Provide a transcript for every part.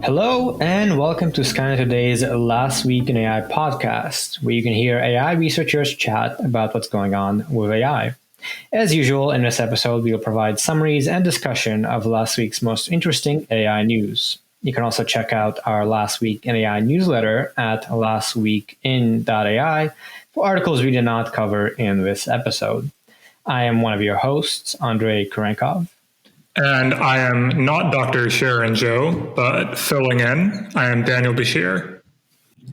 Hello and welcome to Skynet Today's Last Week in AI podcast, where you can hear AI researchers chat about what's going on with AI. As usual, in this episode, we'll provide summaries and discussion of last week's most interesting AI news. You can also check out our Last Week in AI newsletter at lastweekin.ai for articles we did not cover in this episode. I am one of your hosts, Andrei Kurenkov. And I am not Dr. Sharon Joe, but filling in, I am Daniel Bashir.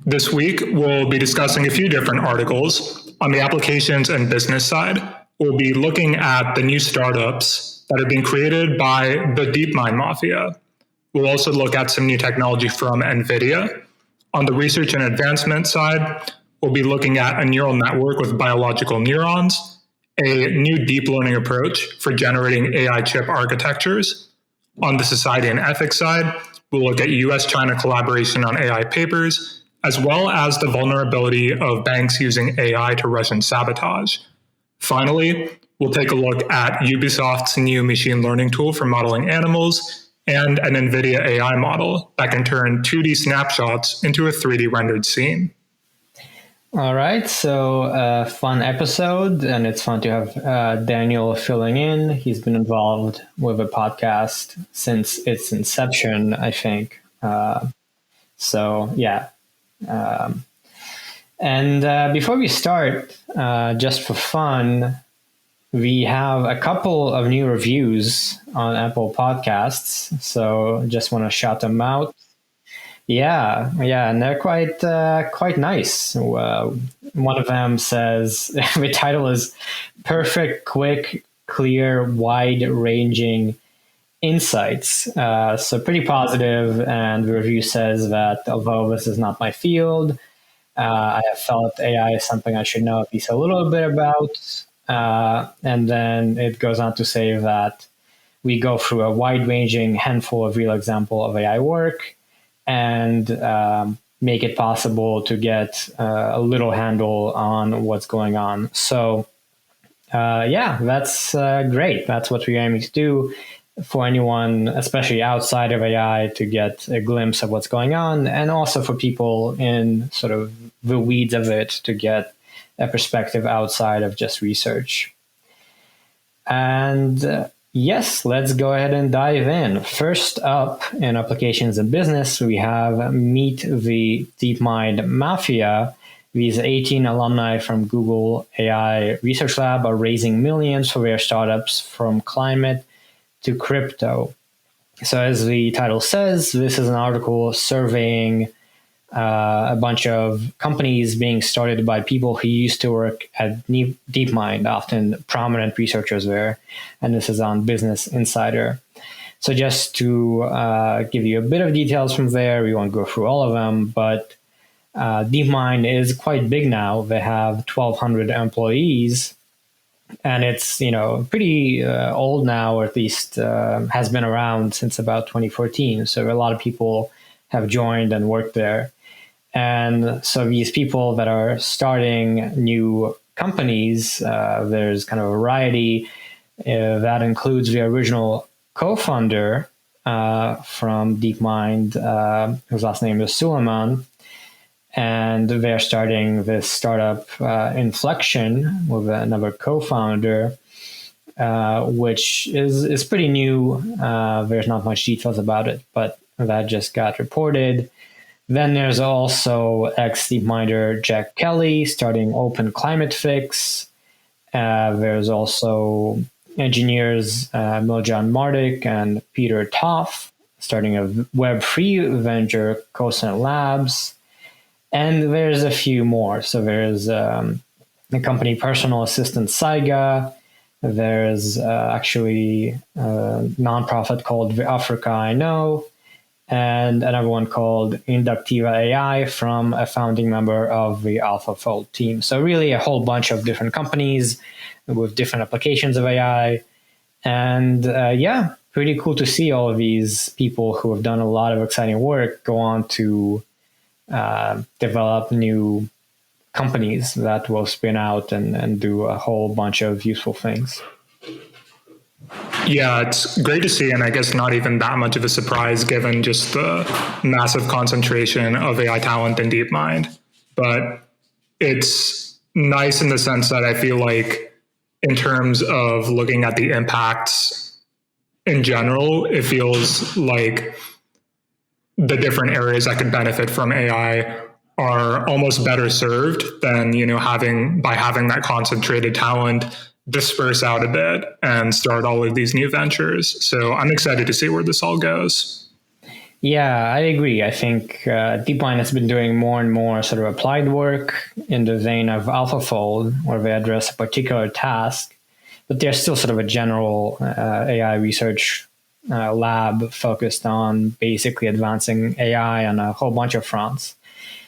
This week, we'll be discussing a few different articles. On the applications and business side, we'll be looking at the new startups that have been created by the Deepmind Mafia. We'll also look at some new technology from Nvidia. On the research and advancement side, we'll be looking at a neural network with biological neurons, a new deep learning approach for generating AI chip architectures. On the society and ethics side, we'll look at US-China collaboration on AI papers, as well as the vulnerability of banks using AI to Russian sabotage. Finally, we'll take a look at Ubisoft's new machine learning tool for modeling animals and an NVIDIA AI model that can turn 2D snapshots into a 3D rendered scene. All right, so fun episode, and it's fun to have Daniel filling in. He's been involved with a podcast since its inception, I think. And before we start, just for fun, we have a couple of new reviews on Apple Podcasts, so just want to shout them out. Yeah, and they're quite nice. One of them says the title is "Perfect, Quick, Clear, Wide-Ranging Insights." So pretty positive, and the review says that although this is not my field, I have felt AI is something I should know at least a little bit about. And then it goes on to say that we go through a wide-ranging handful of real example of AI work, and make it possible to get a little handle on what's going on. So, that's great. That's what we're aiming to do for anyone, especially outside of AI, to get a glimpse of what's going on, and also for people in sort of the weeds of it to get a perspective outside of just research. And yes, let's go ahead and dive in. First up in applications and business, we have Meet the Deepmind Mafia. These 18 alumni from Google AI Research Lab are raising millions for their startups from climate to crypto. So as the title says, this is an article surveying a bunch of companies being started by people who used to work at Deepmind, often prominent researchers there, and this is on Business Insider. So just to give you a bit of details from there, we won't go through all of them, but Deepmind is quite big now. They have 1,200 employees, and it's pretty old now, or at least has been around since about 2014. So a lot of people have joined and worked there. And so these people that are starting new companies, there's kind of a variety that includes the original co-founder from Deepmind, whose last name is Suleiman. And they're starting this startup Inflection with another co-founder, which is pretty new. There's not much details about it, but that just got reported. Then there's also ex-DeepMinder Jack Kelly starting Open Climate Fix. There's also engineers Miljan Mardik and Peter Toff starting a Web3 venture, Cosent Labs. And there's a few more. So there's the company Personal Assistant Saiga. There's actually a nonprofit called The Africa I Know, and another one called Inductiva AI from a founding member of the AlphaFold team. So really a whole bunch of different companies with different applications of AI. And pretty cool to see all of these people who have done a lot of exciting work go on to develop new companies that will spin out and do a whole bunch of useful things. Yeah, it's great to see, and I guess not even that much of a surprise given just the massive concentration of AI talent in DeepMind. But it's nice in the sense that I feel like in terms of looking at the impacts in general, it feels like the different areas that could benefit from AI are almost better served than, having that concentrated talent disperse out a bit and start all of these new ventures. So I'm excited to see where this all goes. Yeah, I agree. I think DeepMind has been doing more and more sort of applied work in the vein of AlphaFold, where they address a particular task, but they're still sort of a general AI research lab focused on basically advancing AI on a whole bunch of fronts.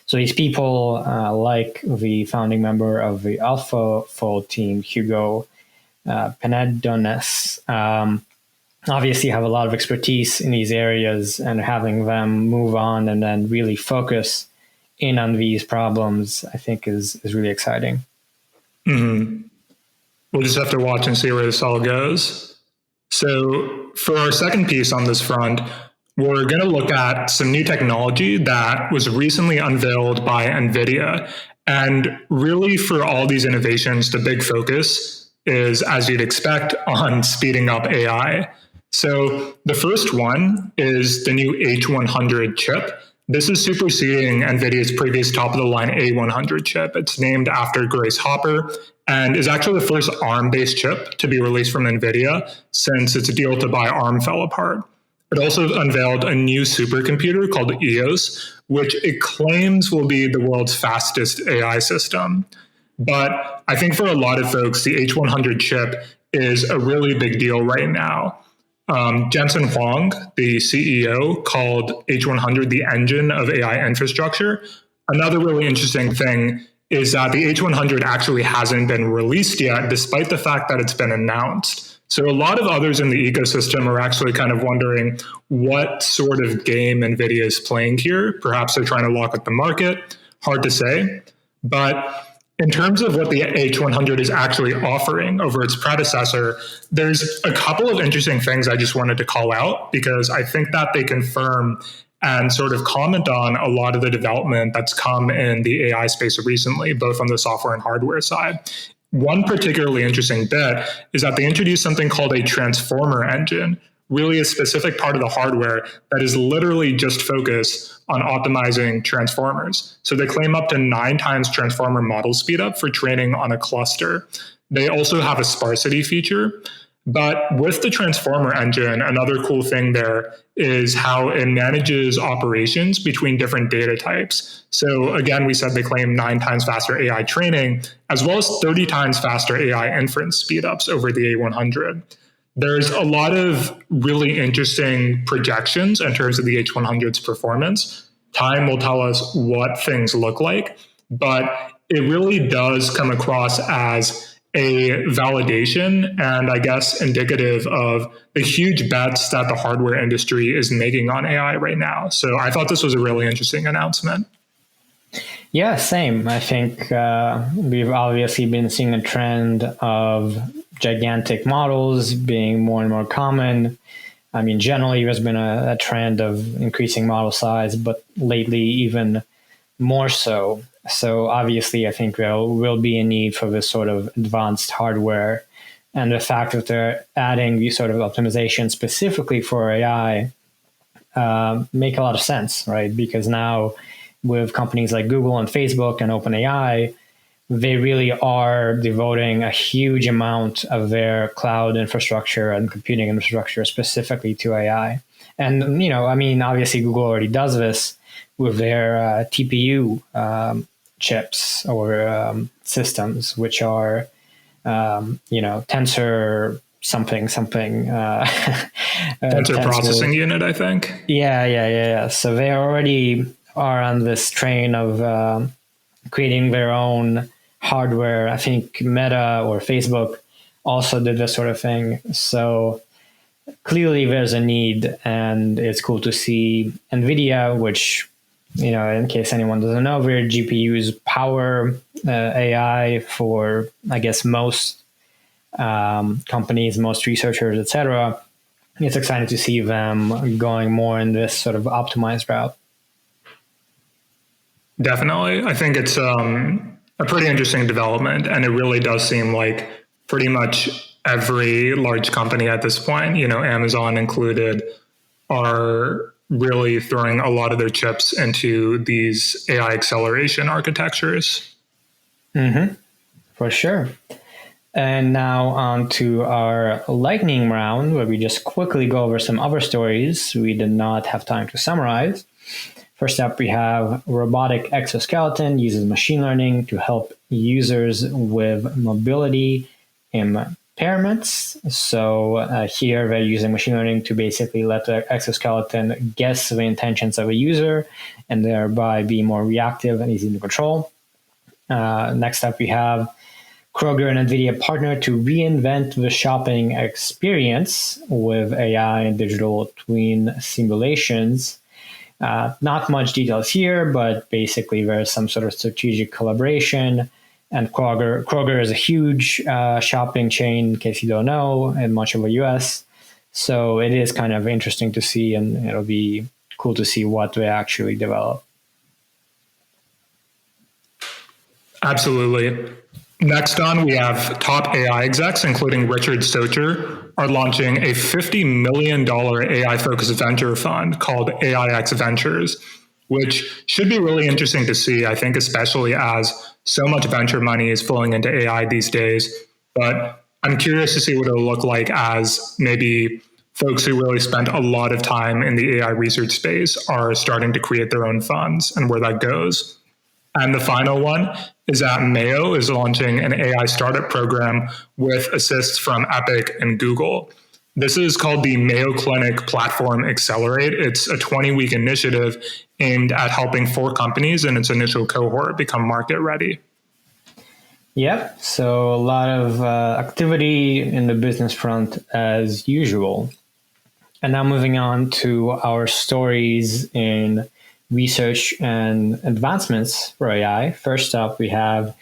So these people, like the founding member of the AlphaFold team, Hugo Penedones, obviously have a lot of expertise in these areas, and having them move on and then really focus in on these problems, I think is really exciting. Mm-hmm. We'll just have to watch and see where this all goes. So for our second piece on this front, we're going to look at some new technology that was recently unveiled by NVIDIA. And really for all these innovations, the big focus is, as you'd expect, on speeding up AI. So the first one is the new H100 chip. This is superseding NVIDIA's previous top-of-the-line A100 chip. It's named after Grace Hopper and is actually the first ARM-based chip to be released from NVIDIA since its deal to buy ARM fell apart. It also unveiled a new supercomputer called EOS, which it claims will be the world's fastest AI system. But I think for a lot of folks, the H100 chip is a really big deal right now. Jensen Huang, the CEO, called H100 the engine of AI infrastructure. Another really interesting thing is that the H100 actually hasn't been released yet, despite the fact that it's been announced. So a lot of others in the ecosystem are actually kind of wondering what sort of game NVIDIA is playing here. Perhaps they're trying to lock up the market. Hard to say. But in terms of what the H100 is actually offering over its predecessor, there's a couple of interesting things I just wanted to call out because I think that they confirm and sort of comment on a lot of the development that's come in the AI space recently, both on the software and hardware side. One particularly interesting bit is that they introduced something called a transformer engine, really a specific part of the hardware that is literally just focused on optimizing transformers. So they claim up to 9 times transformer model speedup for training on a cluster. They also have a sparsity feature. But with the transformer engine, another cool thing there is how it manages operations between different data types. So again, we said they claim 9 times faster AI training, as well as 30 times faster AI inference speedups over the A100. There's a lot of really interesting projections in terms of the H100's performance. Time will tell us what things look like, but it really does come across as a validation and I guess indicative of the huge bets that the hardware industry is making on AI right now. So I thought this was a really interesting announcement. Yeah, same. I think we've obviously been seeing a trend of gigantic models being more and more common. I mean, generally, there's been a trend of increasing model size, but lately even more so. So obviously, I think there will be a need for this sort of advanced hardware. And the fact that they're adding these sort of optimization specifically for AI make a lot of sense, right? Because now with companies like Google and Facebook and OpenAI, they really are devoting a huge amount of their cloud infrastructure and computing infrastructure specifically to AI. And, I mean, obviously Google already does this with their TPU chips or systems, which are, tensor something. Tensor processing unit, I think. Yeah. So they already are on this train of creating their own hardware. I think Meta or Facebook also did this sort of thing. So clearly there's a need, and it's cool to see NVIDIA, which, in case anyone doesn't know, their GPUs power AI for, I guess, most companies, most researchers, etc. It's exciting to see them going more in this sort of optimized route. Definitely. I think it's a pretty interesting development, and it really does seem like pretty much every large company at this point, Amazon included, are really throwing a lot of their chips into these AI acceleration architectures. Mm-hmm. For sure. And now on to our lightning round, where we just quickly go over some other stories we did not have time to summarize. First up, we have robotic exoskeleton uses machine learning to help users with mobility impairments. So here they're using machine learning to basically let the exoskeleton guess the intentions of a user and thereby be more reactive and easy to control. Next up, we have Kroger and Nvidia partner to reinvent the shopping experience with AI and digital twin simulations. Not much details here, but basically there's some sort of strategic collaboration. And Kroger is a huge shopping chain, in case you don't know, in much of the US. So it is kind of interesting to see, and it'll be cool to see what they actually develop. Absolutely. Next on, we have top AI execs, including Richard Socher, are launching a $50 million AI-focused venture fund called AIX Ventures, which should be really interesting to see, I think, especially as so much venture money is flowing into AI these days. But I'm curious to see what it'll look like as maybe folks who really spent a lot of time in the AI research space are starting to create their own funds and where that goes. And the final one is that Mayo is launching an AI startup program with assists from Epic and Google. This is called the Mayo Clinic Platform Accelerate. It's a 20-week initiative aimed at helping 4 companies in its initial cohort become market ready. Yep. So a lot of activity in the business front as usual. And now moving on to our stories in research and advancements for AI. First up, we have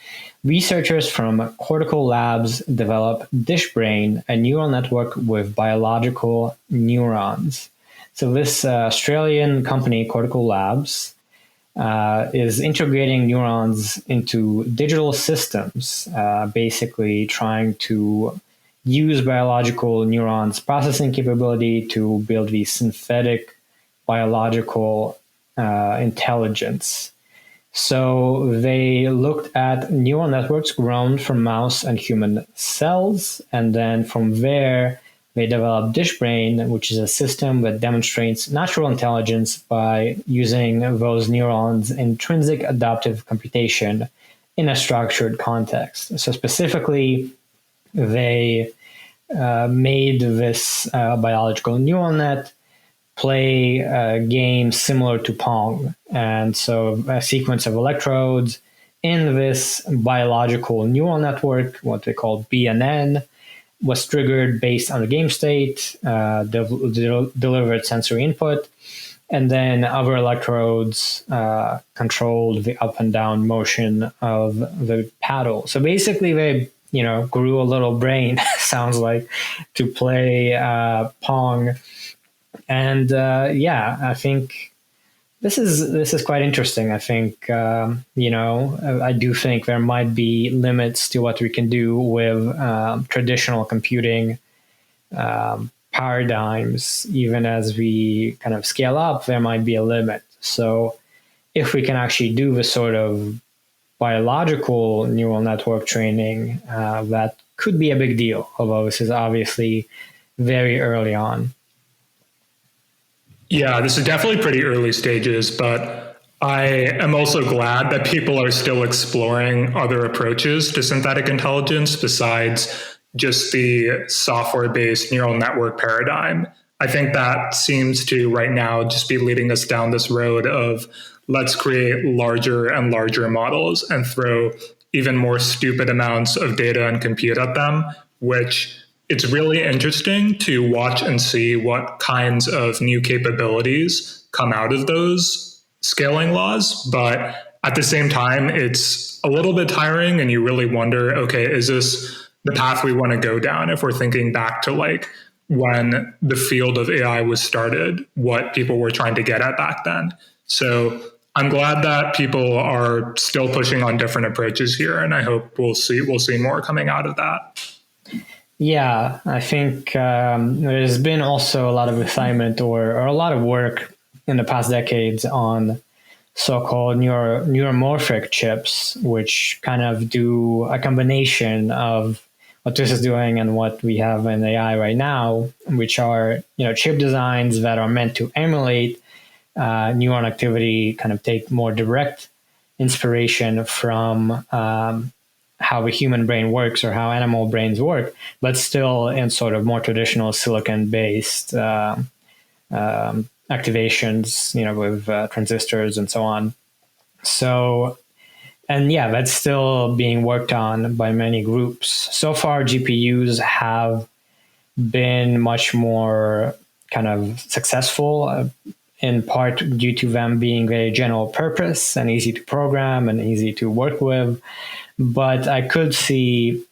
researchers from Cortical Labs develop DishBrain, a neural network with biological neurons. So this Australian company, Cortical Labs, is integrating neurons into digital systems, basically trying to use biological neurons processing capability to build these synthetic biological intelligence. So they looked at neural networks grown from mouse and human cells, and then from there they developed DishBrain, which is a system that demonstrates natural intelligence by using those neurons' intrinsic adaptive computation in a structured context. So specifically, they made this biological neural net play a game similar to Pong. And so a sequence of electrodes in this biological neural network, what they call BNN, was triggered based on the game state, delivered sensory input, and then other electrodes controlled the up and down motion of the paddle. So basically they grew a little brain, sounds like, to play Pong. And I think this is quite interesting. I think I do think there might be limits to what we can do with traditional computing paradigms. Even as we kind of scale up, there might be a limit. So if we can actually do the sort of biological neural network training, that could be a big deal. Although this is obviously very early on. Yeah, this is definitely pretty early stages, but I am also glad that people are still exploring other approaches to synthetic intelligence besides just the software-based neural network paradigm. I think that seems to right now just be leading us down this road of let's create larger and larger models and throw even more stupid amounts of data and compute at them, which it's really interesting to watch and see what kinds of new capabilities come out of those scaling laws. But at the same time, it's a little bit tiring and you really wonder, okay, is this the path we want to go down if we're thinking back to like when the field of AI was started, what people were trying to get at back then. So I'm glad that people are still pushing on different approaches here, and I hope we'll see more coming out of that. Yeah, I think there's been also a lot of excitement or a lot of work in the past decades on so-called neuromorphic chips, which kind of do a combination of what this is doing and what we have in AI right now, which are chip designs that are meant to emulate neuron activity, kind of take more direct inspiration from how the human brain works or how animal brains work, but still in sort of more traditional silicon-based activations, with transistors and so on. So, and yeah, that's still being worked on by many groups. So far, GPUs have been much more kind of successful, in part due to them being very general purpose and easy to program and easy to work with. But I could see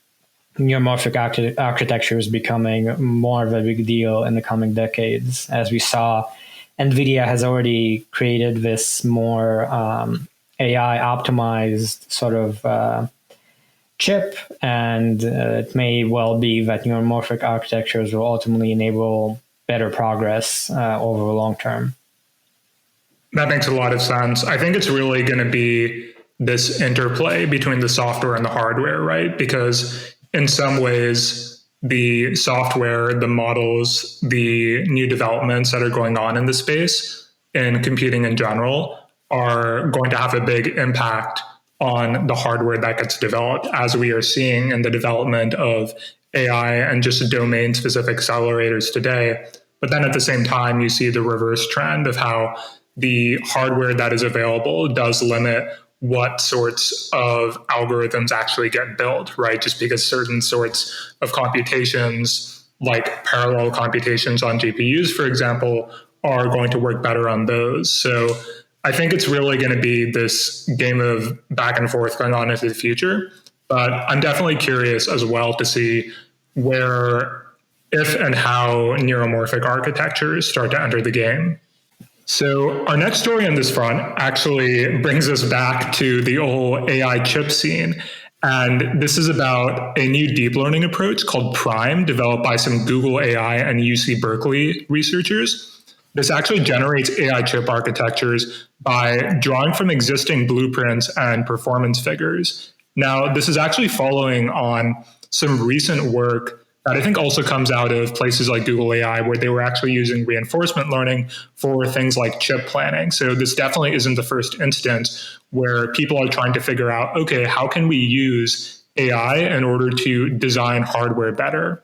neuromorphic architectures becoming more of a big deal in the coming decades. As we saw, NVIDIA has already created this more AI optimized sort of chip, and it may well be that neuromorphic architectures will ultimately enable better progress over the long term. That makes a lot of sense. I think it's really going to be this interplay between the software and the hardware, right? Because in some ways, the software, the models, the new developments that are going on in the space in computing in general are going to have a big impact on the hardware that gets developed, as we are seeing in the development of AI and just domain-specific accelerators today. But then at the same time, you see the reverse trend of how the hardware that is available does limit what sorts of algorithms actually get built, right? Just because certain sorts of computations, like parallel computations on GPUs, for example, are going to work better on those. So I think it's really going to be this game of back and forth going on into the future. But I'm definitely curious as well to see where, if and how neuromorphic architectures start to enter the game. So our next story on this front actually brings us back to the old AI chip scene. And this is about a new deep learning approach called Prime, developed by some Google AI and UC Berkeley researchers. This actually generates AI chip architectures by drawing from existing blueprints and performance figures. Now, this is actually following on some recent work that I think also comes out of places like Google AI, where they were actually using reinforcement learning for things like chip planning. So this definitely isn't the first instance where people are trying to figure out, okay, how can we use AI in order to design hardware better?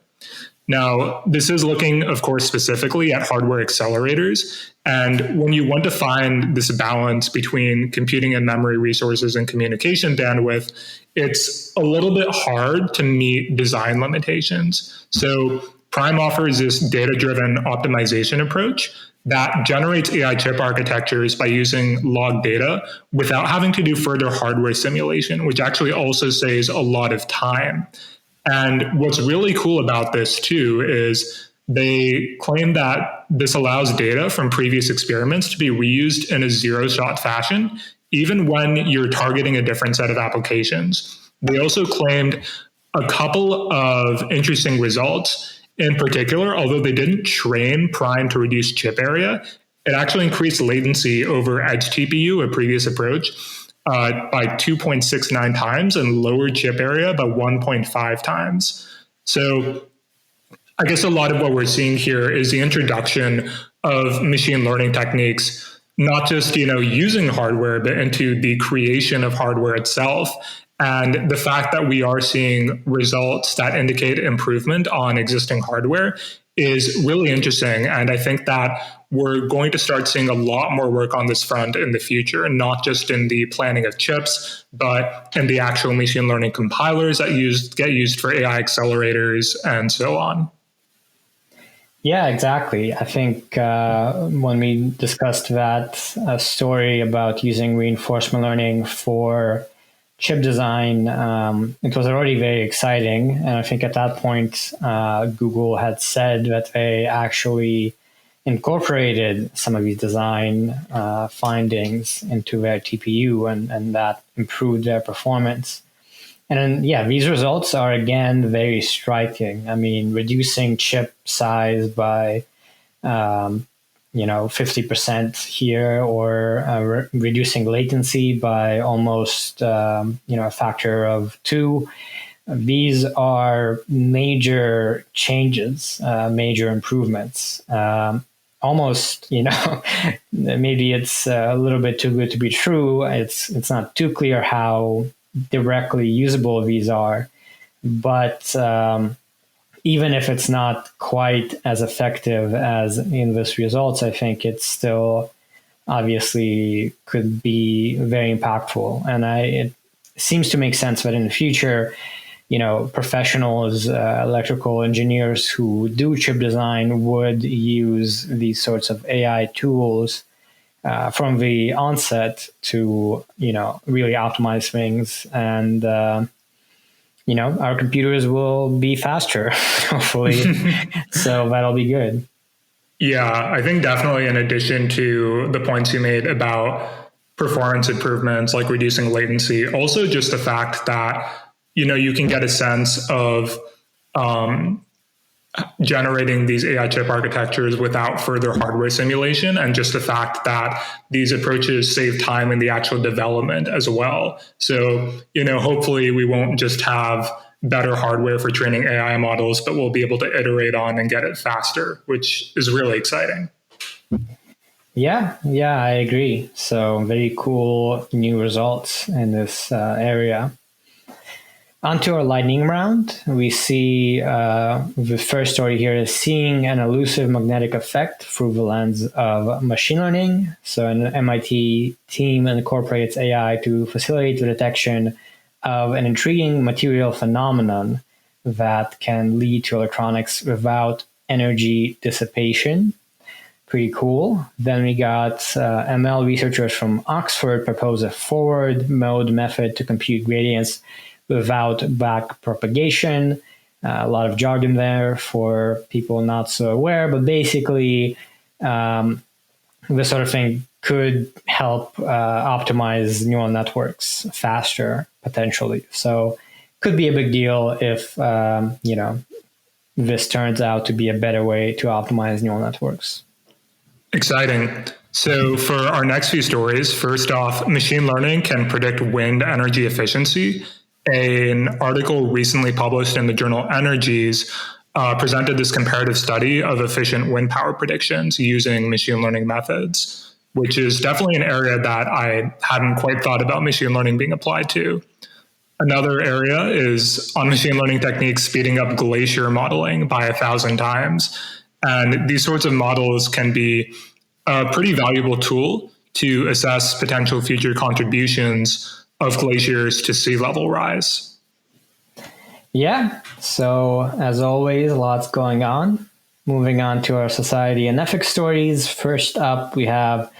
Now, this is looking, of course, specifically at hardware accelerators. And when you want to find this balance between computing and memory resources and communication bandwidth, it's a little bit hard to meet design limitations. So Prime offers this data-driven optimization approach that generates AI chip architectures by using log data without having to do further hardware simulation, which actually also saves a lot of time. And what's really cool about this too is they claim that this allows data from previous experiments to be reused in a zero-shot fashion, even when you're targeting a different set of applications. They also claimed a couple of interesting results. In particular, although they didn't train Prime to reduce chip area, it actually increased latency over edge TPU, a previous approach, by 2.69 times and lowered chip area by 1.5 times. So I guess a lot of what we're seeing here is the introduction of machine learning techniques, not just, using hardware, but into the creation of hardware itself. And the fact that we are seeing results that indicate improvement on existing hardware is really interesting. And I think that we're going to start seeing a lot more work on this front in the future, not just in the planning of chips, but in the actual machine learning compilers that get used for AI accelerators and so on. Yeah, exactly. I think when we discussed that story about using reinforcement learning for chip design, it was already very exciting. And I think at that point, Google had said that they actually incorporated some of these design findings into their TPU, and that improved their performance. And then, yeah, these results are, again, very striking. I mean, reducing chip size by 50% here, or reducing latency by almost, a factor of 2. These are major changes, major improvements. Almost, maybe it's a little bit too good to be true. It's not too clear how directly usable these are, but even if it's not quite as effective as in this results, I think it still obviously could be very impactful. And it seems to make sense that in the future, professionals, electrical engineers who do chip design would use these sorts of AI tools from the onset to, really optimize things. And, our computers will be faster, hopefully. So that'll be good. Yeah, I think definitely in addition to the points you made about performance improvements, like reducing latency, also just the fact that, you can get a sense of generating these AI chip architectures without further hardware simulation, and just the fact that these approaches save time in the actual development as well. So, hopefully we won't just have better hardware for training AI models, but we'll be able to iterate on and get it faster, which is really exciting. Yeah, I agree. So very cool new results in this area. Onto our lightning round, we see the first story here is seeing an elusive magnetic effect through the lens of machine learning. So an MIT team incorporates AI to facilitate the detection of an intriguing material phenomenon that can lead to electronics without energy dissipation. Pretty cool. Then we got ML researchers from Oxford propose a forward mode method to compute gradients without back propagation. A lot of jargon there for people not so aware, but basically this sort of thing could help optimize neural networks faster, potentially. So could be a big deal if, this turns out to be a better way to optimize neural networks. Exciting. So for our next few stories, first off, machine learning can predict wind energy efficiency. An article recently published in the journal Energies presented this comparative study of efficient wind power predictions using machine learning methods, which is definitely an area that I hadn't quite thought about machine learning being applied to. Another area is on machine learning techniques speeding up glacier modeling by 1,000 times. And these sorts of models can be a pretty valuable tool to assess potential future contributions of glaciers to sea level rise. Yeah, so as always, lots going on. Moving on to our society and ethics stories. First up, we have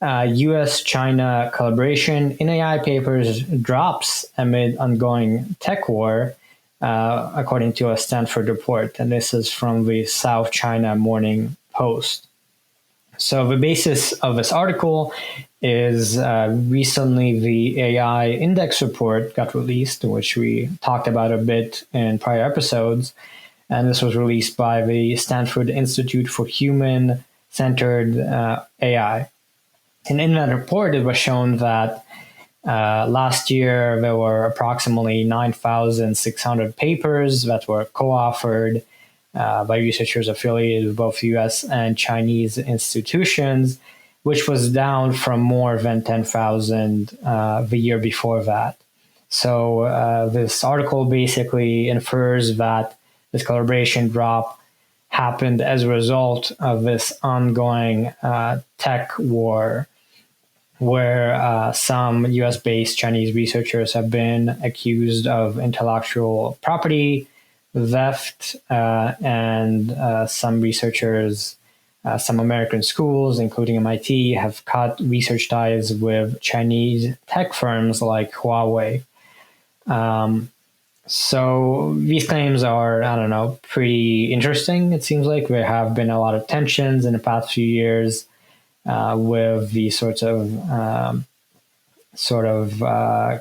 US-China collaboration in AI papers drops amid ongoing tech war, according to a Stanford report. And this is from the South China Morning Post. So the basis of this article is recently the AI index report got released, which we talked about a bit in prior episodes. And this was released by the Stanford Institute for Human-Centered AI. And in that report, it was shown that last year there were approximately 9,600 papers that were co-authored by researchers affiliated with both US and Chinese institutions, which was down from more than 10,000 the year before that. So this article basically infers that this collaboration drop happened as a result of this ongoing tech war, where some US-based Chinese researchers have been accused of intellectual property theft, and some researchers, some American schools, including MIT, have cut research ties with Chinese tech firms like Huawei. So these claims are, I don't know, pretty interesting. It seems like there have been a lot of tensions in the past few years with these sorts of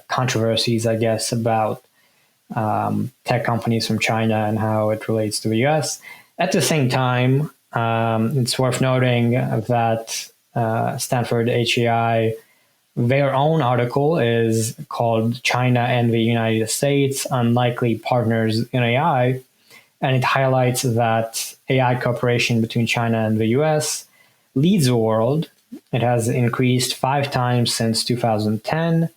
controversies, I guess, about tech companies from China and how it relates to the US. At the same time, it's worth noting that Stanford HEI, their own article is called China and the United States, Unlikely Partners in AI. And it highlights that AI cooperation between China and the US leads the world. It has increased 5 times since 2010,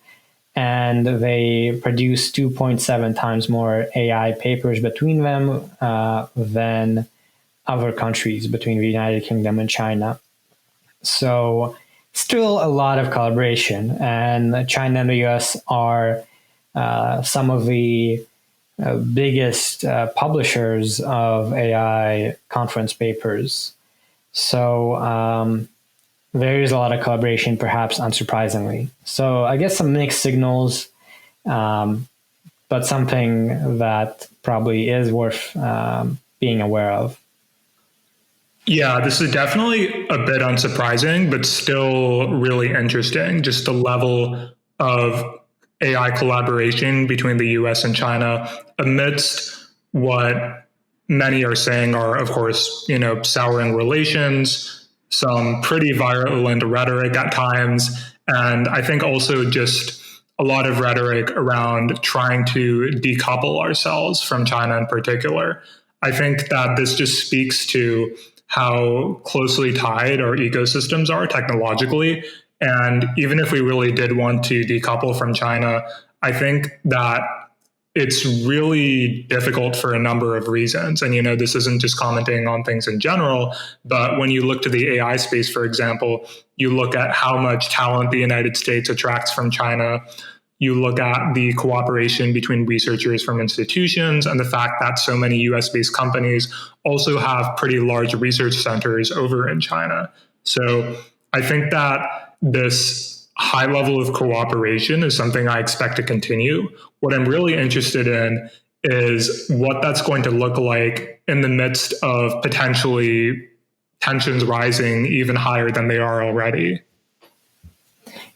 and they produce 2.7 times more AI papers between them than other countries between the United Kingdom and China. So still a lot of collaboration, and China and the US are some of the biggest publishers of AI conference papers. So there is a lot of collaboration, perhaps unsurprisingly. So I guess some mixed signals, but something that probably is worth being aware of. Yeah, this is definitely a bit unsurprising, but still really interesting. Just the level of AI collaboration between the US and China amidst what many are saying are, of course, souring relations, some pretty virulent rhetoric at times, and I think also just a lot of rhetoric around trying to decouple ourselves from China in particular. I think that this just speaks to how closely tied our ecosystems are technologically. And even if we really did want to decouple from China, I think that it's really difficult for a number of reasons. And, this isn't just commenting on things in general, but when you look to the AI space, for example, you look at how much talent the United States attracts from China. You look at the cooperation between researchers from institutions and the fact that so many US-based companies also have pretty large research centers over in China. So I think that this high level of cooperation is something I expect to continue. What I'm really interested in is what that's going to look like in the midst of potentially tensions rising even higher than they are already.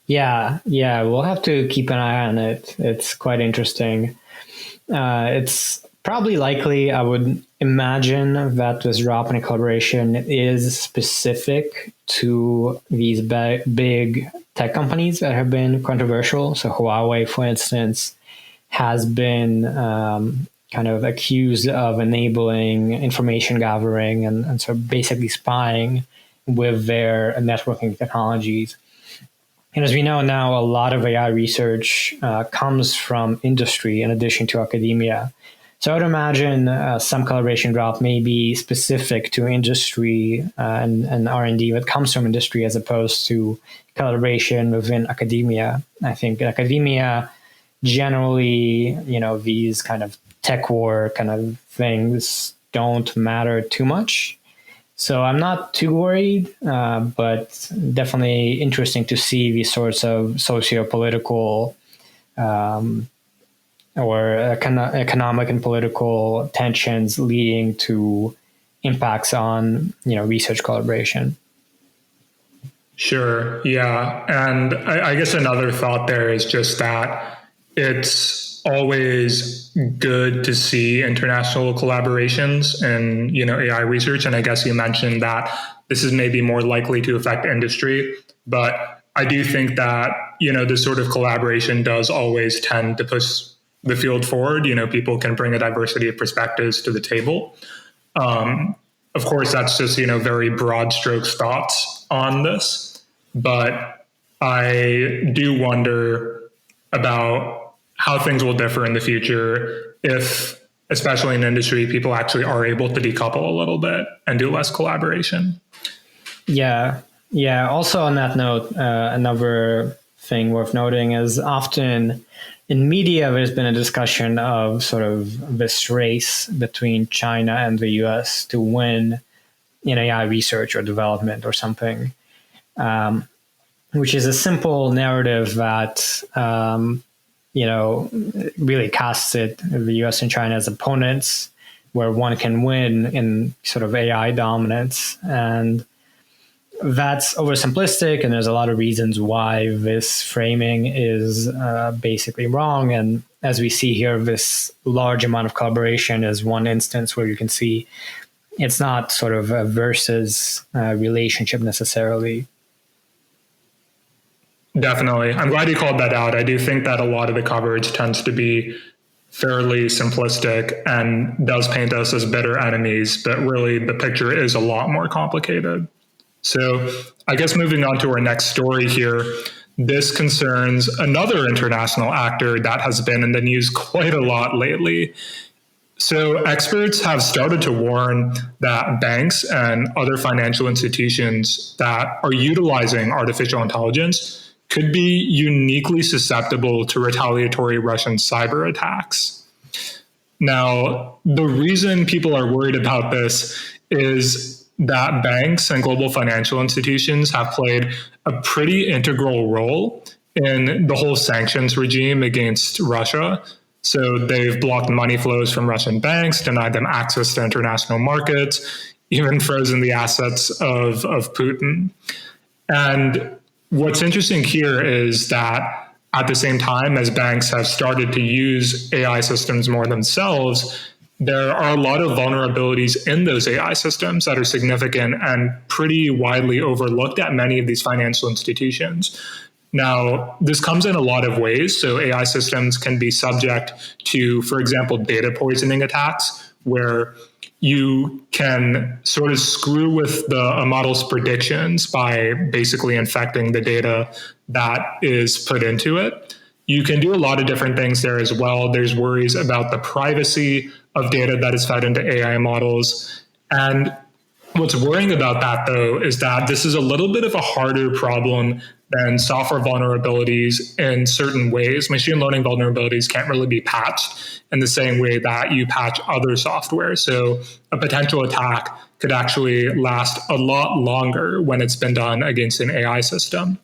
Yeah, we'll have to keep an eye on it. It's quite interesting. It's probably likely, I would imagine, that this drop in collaboration is specific to these big tech companies that have been controversial. So Huawei, for instance, has been kind of accused of enabling information gathering and sort of basically spying with their networking technologies. And as we know now, a lot of AI research comes from industry in addition to academia. So I would imagine some collaboration drop may be specific to industry and R&D that comes from industry as opposed to collaboration within academia. I think in academia, generally, these kind of tech war kind of things don't matter too much. So I'm not too worried, but definitely interesting to see these sorts of socio-political or economic and political tensions leading to impacts on, research collaboration. Sure. Yeah. And I guess another thought there is just that it's always good to see international collaborations in, AI research. And I guess you mentioned that this is maybe more likely to affect industry, but I do think that, this sort of collaboration does always tend to push the field forward. People can bring a diversity of perspectives to the table. Of course, that's just, very broad strokes thoughts on this, but I do wonder about how things will differ in the future if, especially in industry, people actually are able to decouple a little bit and do less collaboration. Yeah. Also on that note, another thing worth noting is often in media, there's been a discussion of sort of this race between China and the US to win in AI research or development or something, which is a simple narrative that really casts the US and China as opponents, where one can win in sort of AI dominance. And that's oversimplistic, and there's a lot of reasons why this framing is basically wrong. And as we see here, this large amount of collaboration is one instance where you can see it's not sort of a versus relationship necessarily. Definitely. I'm glad you called that out. I do think that a lot of the coverage tends to be fairly simplistic and does paint us as bitter enemies, but really the picture is a lot more complicated. So I guess moving on to our next story here, this concerns another international actor that has been in the news quite a lot lately. So experts have started to warn that banks and other financial institutions that are utilizing artificial intelligence could be uniquely susceptible to retaliatory Russian cyber attacks. Now, the reason people are worried about this is that banks and global financial institutions have played a pretty integral role in the whole sanctions regime against Russia. So they've blocked money flows from Russian banks, denied them access to international markets, even frozen the assets of Putin. And what's interesting here is that at the same time as banks have started to use AI systems more themselves, there are a lot of vulnerabilities in those AI systems that are significant and pretty widely overlooked at many of these financial institutions. Now, this comes in a lot of ways. So AI systems can be subject to, for example, data poisoning attacks, where you can sort of screw with a model's predictions by basically infecting the data that is put into it. You can do a lot of different things there as well. There's worries about the privacy of data that is fed into AI models. And what's worrying about that, though, is that this is a little bit of a harder problem than software vulnerabilities in certain ways. Machine learning vulnerabilities can't really be patched in the same way that you patch other software. So a potential attack could actually last a lot longer when it's been done against an AI system.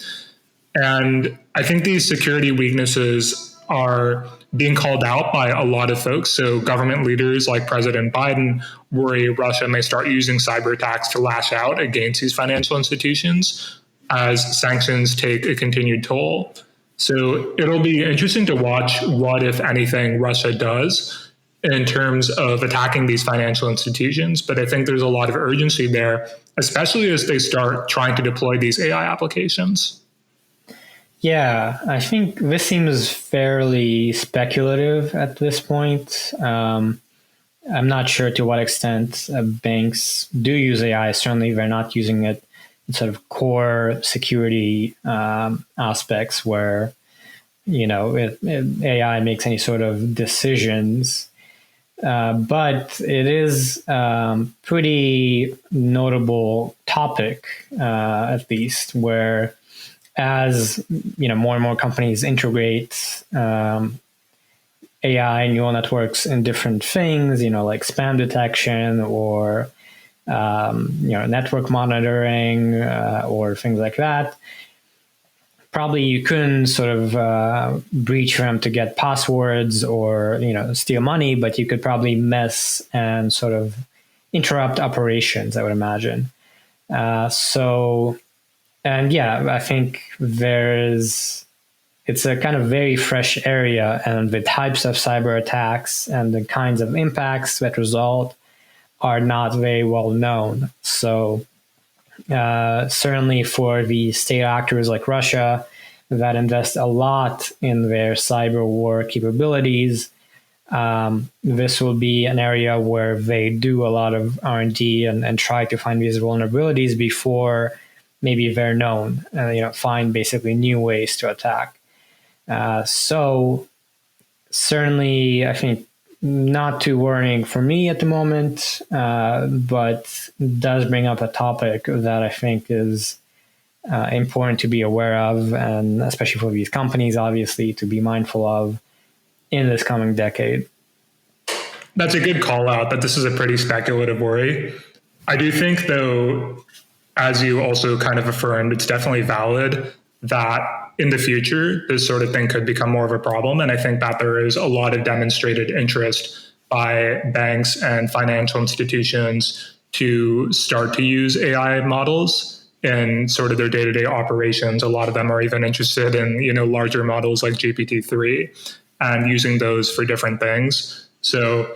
And I think these security weaknesses are being called out by a lot of folks. So government leaders like President Biden worry Russia may start using cyber attacks to lash out against these financial institutions as sanctions take a continued toll. So it'll be interesting to watch what, if anything, Russia does in terms of attacking these financial institutions. But I think there's a lot of urgency there, especially as they start trying to deploy these AI applications. Yeah, I think this seems fairly speculative at this point. I'm not sure to what extent banks do use AI. Certainly, they're not using it in sort of core security aspects where, AI makes any sort of decisions. But it is pretty notable topic, at least, where as more and more companies integrate AI neural networks in different things, like spam detection or network monitoring or things like that. Probably you couldn't sort of breach them to get passwords or steal money, but you could probably mess and sort of interrupt operations, I would imagine. And yeah, I think it's a kind of very fresh area, and the types of cyber attacks and the kinds of impacts that result are not very well known. So certainly for the state actors like Russia that invest a lot in their cyber war capabilities, this will be an area where they do a lot of R&D and try to find these vulnerabilities before maybe they're known, find basically new ways to attack. So certainly, I think not too worrying for me at the moment, but does bring up a topic that I think is important to be aware of, and especially for these companies, obviously, to be mindful of in this coming decade. That's a good call out that this is a pretty speculative worry. I do think, though, as you also kind of affirmed, it's definitely valid that in the future, this sort of thing could become more of a problem. And I think that there is a lot of demonstrated interest by banks and financial institutions to start to use AI models in sort of their day-to-day operations. A lot of them are even interested in, larger models like GPT-3 and using those for different things. So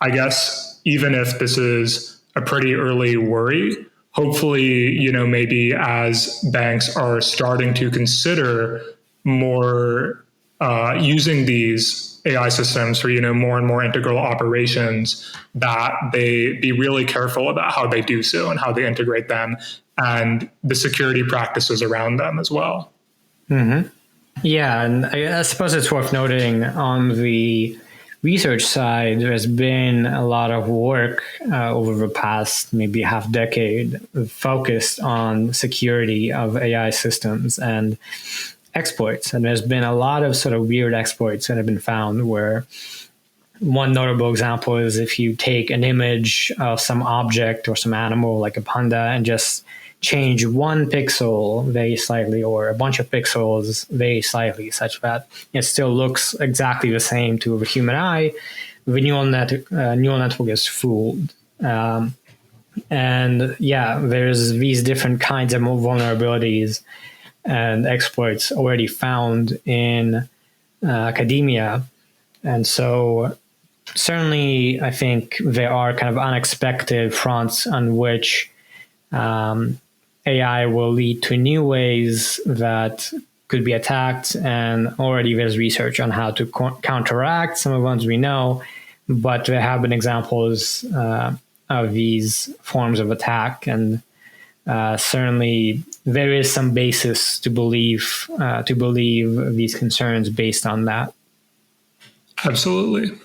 I guess even if this is a pretty early worry, hopefully, maybe as banks are starting to consider more using these AI systems for, more and more integral operations, that they be really careful about how they do so and how they integrate them and the security practices around them as well. Mm-hmm. Yeah, and I suppose it's worth noting on the research side, there's been a lot of work over the past maybe half decade focused on security of AI systems and exploits. And there's been a lot of sort of weird exploits that have been found where one notable example is if you take an image of some object or some animal like a panda and just change one pixel very slightly or a bunch of pixels very slightly such that it still looks exactly the same to the human eye, the neural network is fooled. And yeah, there's these different kinds of vulnerabilities and exploits already found in academia. And so certainly I think there are kind of unexpected fronts on which AI will lead to new ways that could be attacked, and already there's research on how to counteract some of the ones we know, but there have been examples of these forms of attack, and certainly there is some basis to believe these concerns based on that. Absolutely.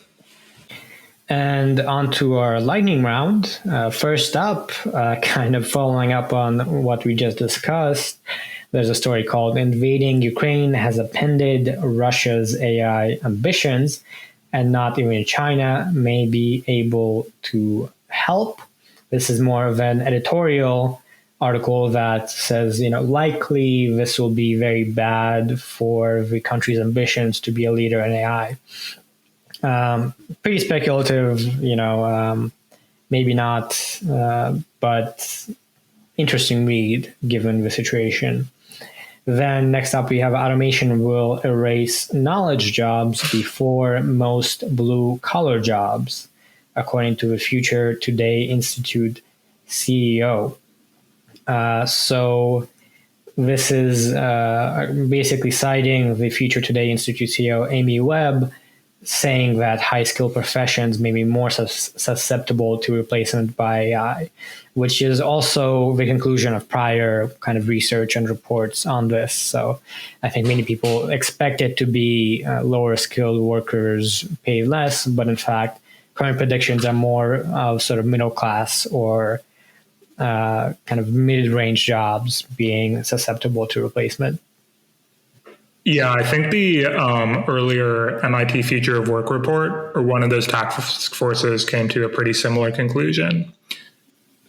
And on to our lightning round. First up, kind of following up on what we just discussed, there's a story called Invading Ukraine has appended Russia's AI ambitions, and not even China may be able to help. This is more of an editorial article that says, likely this will be very bad for the country's ambitions to be a leader in AI. Pretty speculative, maybe not, but interesting read given the situation. Then next up, we have automation will erase knowledge jobs before most blue-collar jobs, according to the Future Today Institute CEO. So this is basically citing the Future Today Institute CEO, Amy Webb, saying that high-skilled professions may be more susceptible to replacement by AI, which is also the conclusion of prior kind of research and reports on this. So I think many people expect it to be lower-skilled workers pay less, but in fact, current predictions are more of sort of middle-class or kind of mid-range jobs being susceptible to replacement. Yeah, I think the earlier MIT Future of Work report, or one of those task forces, came to a pretty similar conclusion.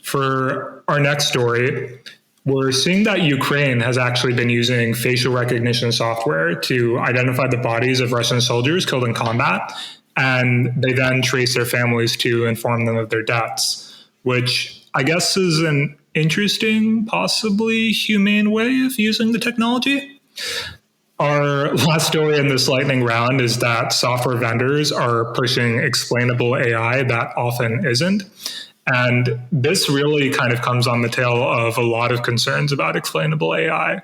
For our next story, we're seeing that Ukraine has actually been using facial recognition software to identify the bodies of Russian soldiers killed in combat, and they then trace their families to inform them of their deaths, which I guess is an interesting, possibly humane way of using the technology. Our last story in this lightning round is that software vendors are pushing explainable AI that often isn't. And this really kind of comes on the tail of a lot of concerns about explainable AI.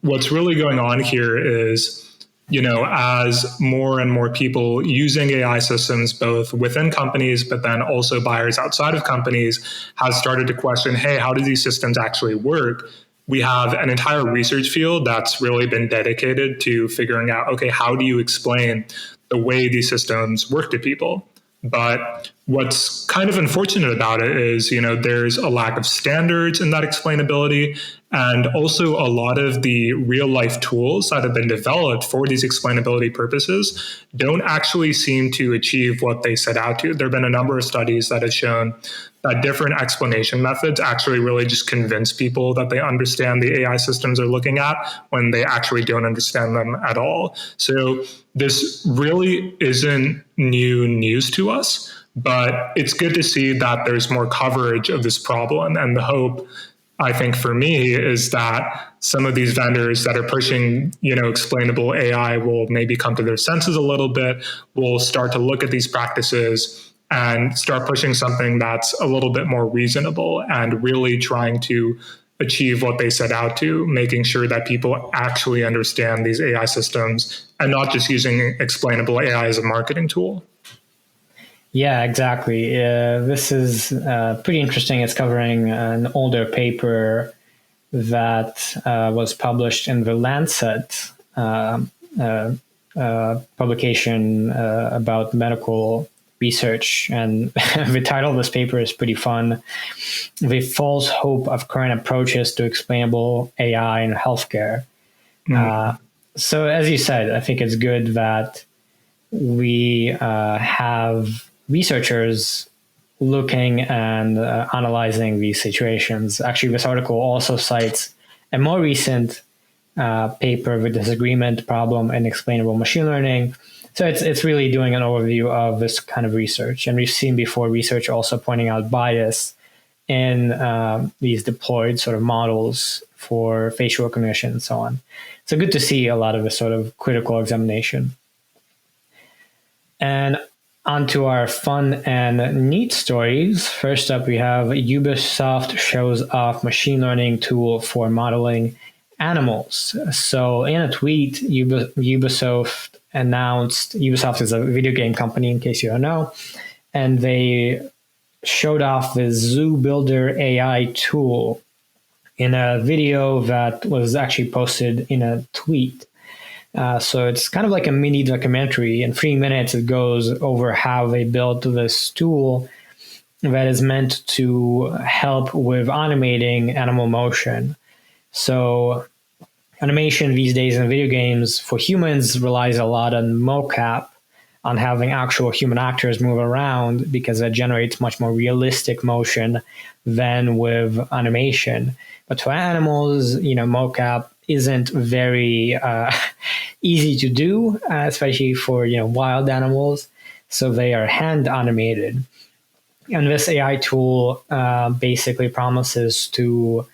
What's really going on here is, as more and more people using AI systems, both within companies, but then also buyers outside of companies, have started to question, hey, how do these systems actually work? We have an entire research field that's really been dedicated to figuring out, okay, how do you explain the way these systems work to people? But What's kind of unfortunate about it is, there's a lack of standards in that explainability. And also a lot of the real life tools that have been developed for these explainability purposes don't actually seem to achieve what they set out to. There have been a number of studies that have shown that different explanation methods actually really just convince people that they understand the AI systems they're looking at when they actually don't understand them at all. So this really isn't new news to us, but it's good to see that there's more coverage of this problem. And the hope, I think, for me, is that some of these vendors that are pushing, explainable AI will maybe come to their senses a little bit, will start to look at these practices and start pushing something that's a little bit more reasonable and really trying to achieve what they set out to, making sure that people actually understand these AI systems and not just using explainable AI as a marketing tool. Yeah, exactly. This is pretty interesting. It's covering an older paper that was published in the Lancet publication about medical research. And the title of this paper is pretty fun. The False Hope of Current Approaches to Explainable AI in Healthcare. So as you said, I think it's good that we have researchers looking and analyzing these situations. Actually, this article also cites a more recent paper, The Disagreement Problem in Explainable Machine Learning. So it's really doing an overview of this kind of research. And we've seen before research also pointing out bias in these deployed sort of models for facial recognition and so on. So good to see a lot of this sort of critical examination. And onto our fun and neat stories. First up, we have Ubisoft shows off machine learning tool for modeling animals. So in a tweet, Ubisoft announced, Ubisoft is a video game company in case you don't know, and they showed off the Zoo Builder AI tool in a video that was actually posted in a tweet. So it's kind of like a mini documentary. In 3 minutes, it goes over how they built this tool that is meant to help with animating animal motion. So animation these days in video games for humans relies a lot on mocap, on having actual human actors move around, because that generates much more realistic motion than with animation. But for animals, mocap isn't very easy to do, especially for wild animals. So they are hand animated, and this AI tool basically promises to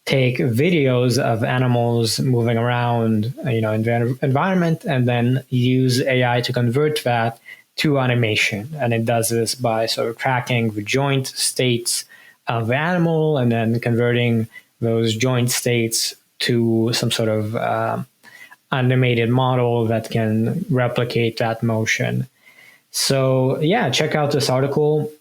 take videos of animals moving around, in the environment, and then use AI to convert that to animation. And it does this by sort of tracking the joint states of the animal and then converting those joint states to some sort of animated model that can replicate that motion. So yeah, check out this article.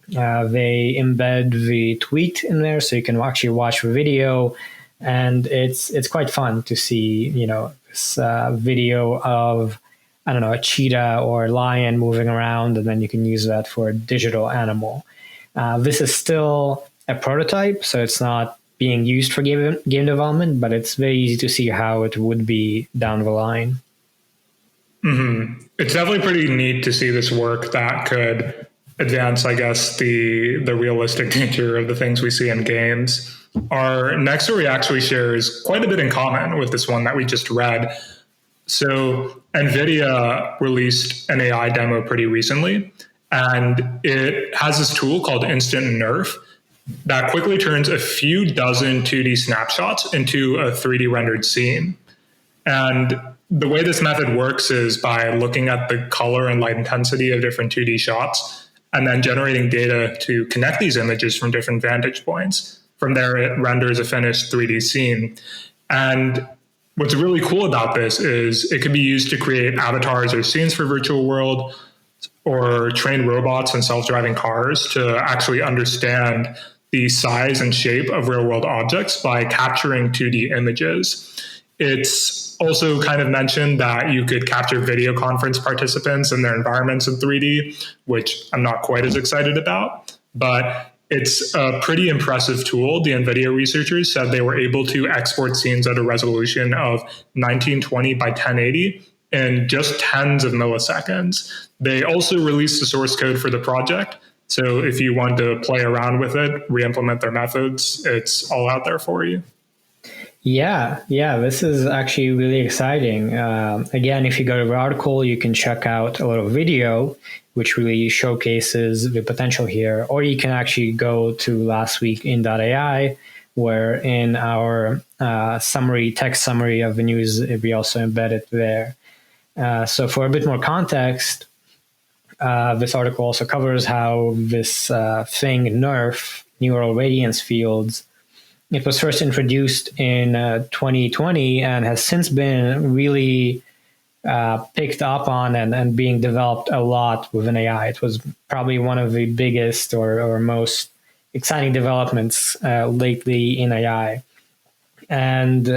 They embed the tweet in there, so you can actually watch the video, and it's quite fun to see, this video of, a cheetah or a lion moving around, and then you can use that for a digital animal. This is still a prototype, so it's not being used for game development, but it's very easy to see how it would be down the line. Mm-hmm. It's definitely pretty neat to see this work that could advance, I guess, the realistic nature of the things we see in games. Our next story actually shares quite a bit in common with this one that we just read. So NVIDIA released an AI demo pretty recently, and it has this tool called Instant NeRF that quickly turns a few dozen 2D snapshots into a 3D rendered scene. And the way this method works is by looking at the color and light intensity of different 2D shots, and then generating data to connect these images from different vantage points. From there, it renders a finished 3D scene. And what's really cool about this is it can be used to create avatars or scenes for virtual world, or train robots and self-driving cars to actually understand the size and shape of real-world objects by capturing 2D images. It's also kind of mentioned that you could capture video conference participants and their environments in 3D, which I'm not quite as excited about, but it's a pretty impressive tool. The NVIDIA researchers said they were able to export scenes at a resolution of 1920 by 1080 in just tens of milliseconds. They also released the source code for the project. So if you want to play around with it, re-implement their methods, it's all out there for you. Yeah, this is actually really exciting. Again, if you go to the article, you can check out a little video, which really showcases the potential here. Or you can actually go to last week in .ai, where in our text summary of the news, we also embed it there. So for a bit more context, this article also covers how this thing, NeRF, neural radiance fields, it was first introduced in 2020 and has since been really picked up on and being developed a lot within AI. It was probably one of the biggest or most exciting developments lately in AI. And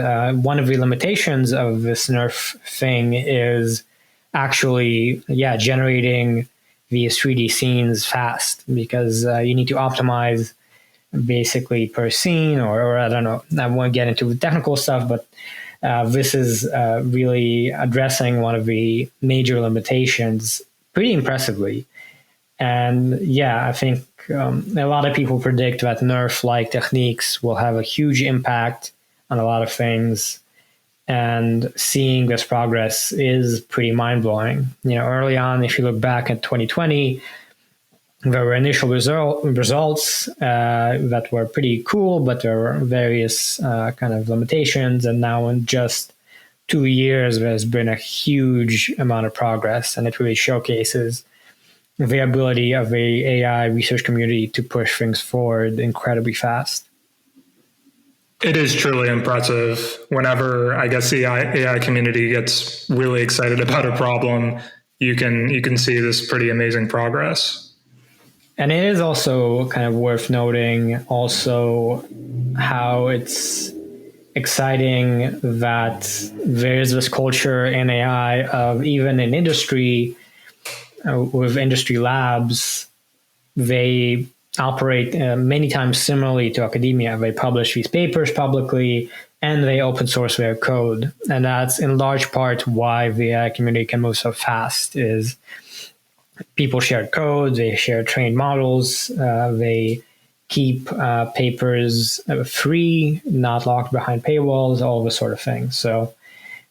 one of the limitations of this NeRF thing is actually, generating these 3D scenes fast, because you need to optimize basically per scene, or I don't know, I won't get into the technical stuff, but this is really addressing one of the major limitations pretty impressively. And I think a lot of people predict that NeRF-like techniques will have a huge impact on a lot of things. And seeing this progress is pretty mind-blowing. Early on, if you look back at 2020, there were initial results that were pretty cool, but there were various kind of limitations. And now in just 2 years, there's been a huge amount of progress, and it really showcases the ability of the AI research community to push things forward incredibly fast. It is truly impressive. Whenever I guess the AI community gets really excited about a problem, you can see this pretty amazing progress. And it is also kind of worth noting also how it's exciting that there's this culture in AI of, even in industry, with industry labs, they operate many times similarly to academia. They publish these papers publicly and they open source their code. And that's in large part why the AI community can move so fast, is people share code, they share trained models, they keep papers free, not locked behind paywalls, all this sort of thing. So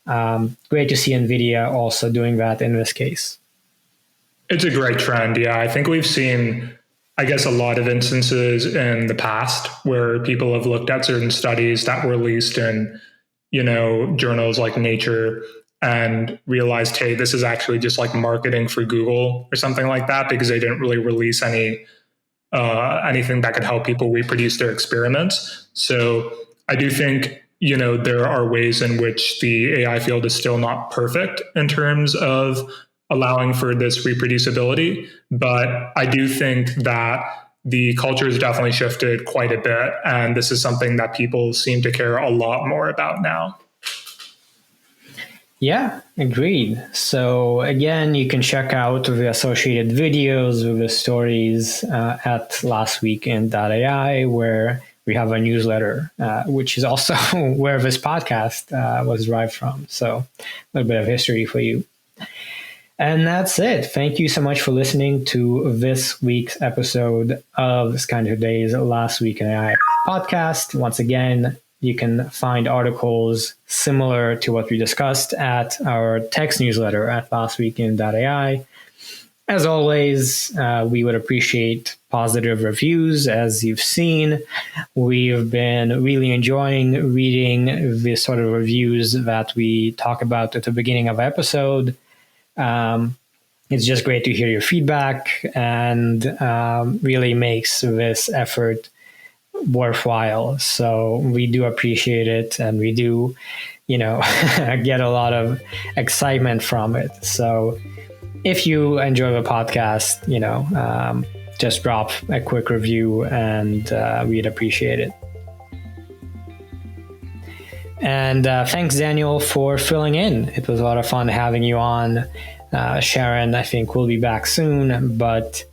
great to see NVIDIA also doing that in this case. It's a great trend. Yeah, I think we've seen, I guess, a lot of instances in the past where people have looked at certain studies that were released in, journals like Nature and realized, hey, this is actually just like marketing for Google or something like that, because they didn't really release anything that could help people reproduce their experiments. So I do think, there are ways in which the AI field is still not perfect in terms of allowing for this reproducibility. But I do think that the culture has definitely shifted quite a bit. And this is something that people seem to care a lot more about now. Yeah, agreed. So again, you can check out the associated videos with the stories at lastweekend.ai, where we have a newsletter, which is also where this podcast was derived from. So a little bit of history for you. And that's it. Thank you so much for listening to this week's episode of Skynet Today's Last Week in AI podcast. Once again, you can find articles similar to what we discussed at our text newsletter at lastweekend.ai. As always, we would appreciate positive reviews. As you've seen, we've been really enjoying reading the sort of reviews that we talk about at the beginning of the episode. It's just great to hear your feedback, and really makes this effort worthwhile. So we do appreciate it, and we do, get a lot of excitement from it. So if you enjoy the podcast, just drop a quick review, and we'd appreciate it. And thanks, Daniel, for filling in. It was a lot of fun having you on. Sharon, I think, will be back soon, but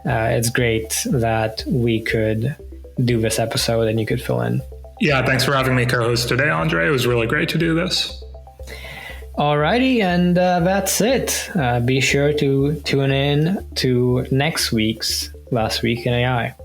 it's great that we could do this episode and you could fill in. Yeah, thanks for having me co-host today, Andre. It was really great to do this. Alrighty, and that's it. Be sure to tune in to next week's Last Week in AI.